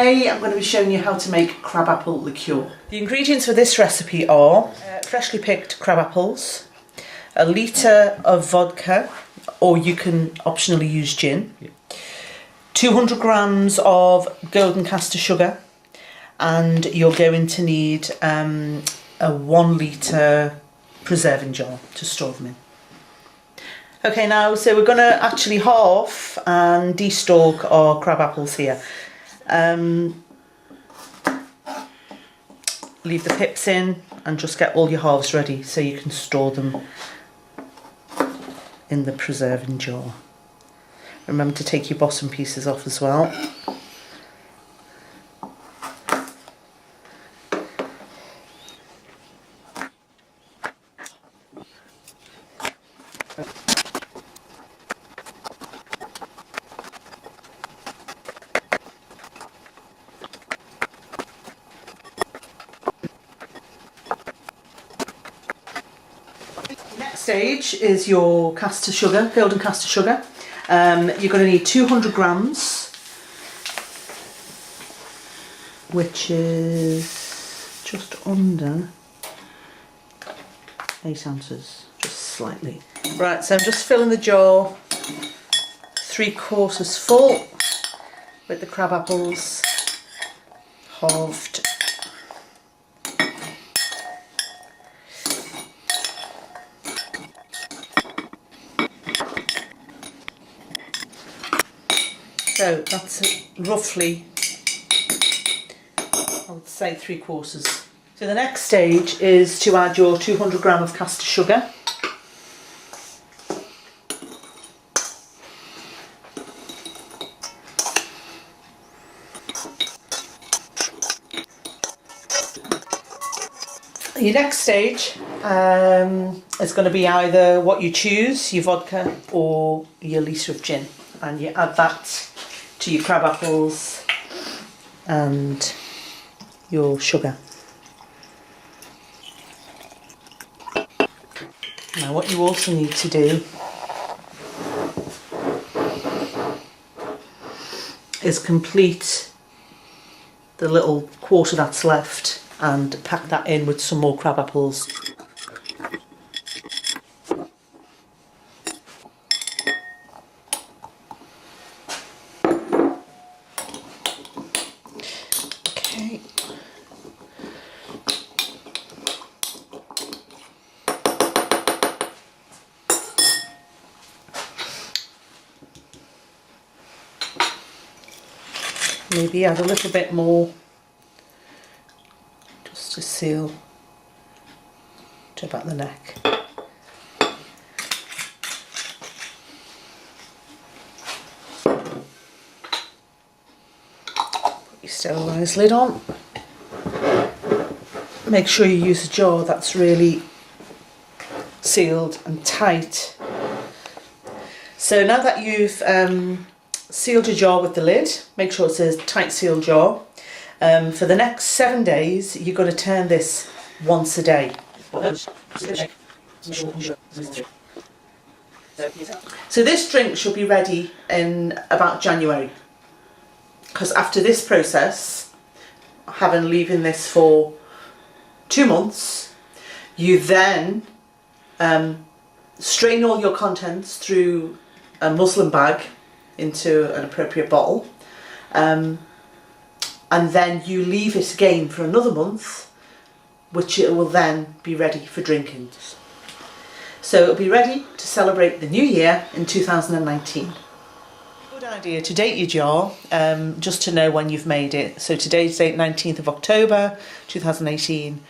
Today I'm going to be showing you how to make crab-apple liqueur. The ingredients for this recipe are freshly picked crab apples, a litre of vodka, or you can optionally use gin, 200 grams of golden caster sugar, and you're going to need a 1 litre preserving jar to store them in. Okay, now, so we're going to actually halve and de-stalk our crab apples here. Leave the pips in and just get all your halves ready so you can store them in the preserving jar. Remember to take your bottom pieces off as well. Next stage is your caster sugar, golden caster sugar. You're going to need 200 grams, which is just under 8 ounces, just slightly. Right, so I'm just filling the jar 3/4 full with the crab apples halved. So that's roughly, I would say 3/4. So the next stage is to add your 200 gram of caster sugar. Your next stage is going to be either what you choose, your vodka or your litre of gin, and you add that to your crab apples and your sugar. Now what you also need to do is complete the little quarter that's left and pack that in with some more crab apples. Okay. Maybe add a little bit more just to seal to about the neck. Sterilised lid on. Make sure you use a jar that's really sealed and tight. So now that you've sealed your jar with the lid, make sure it's a tight sealed jar. For the next 7 days you're going to turn this once a day. So this drink should be ready in about January. Because after this process, leaving this for 2 months, you then strain all your contents through a muslin bag into an appropriate bottle, and then you leave it again for another month, which it will then be ready for drinking. So it'll be ready to celebrate the new year in 2019. Good idea to date your jar, just to know when you've made it. So today's date, 19th of October 2018.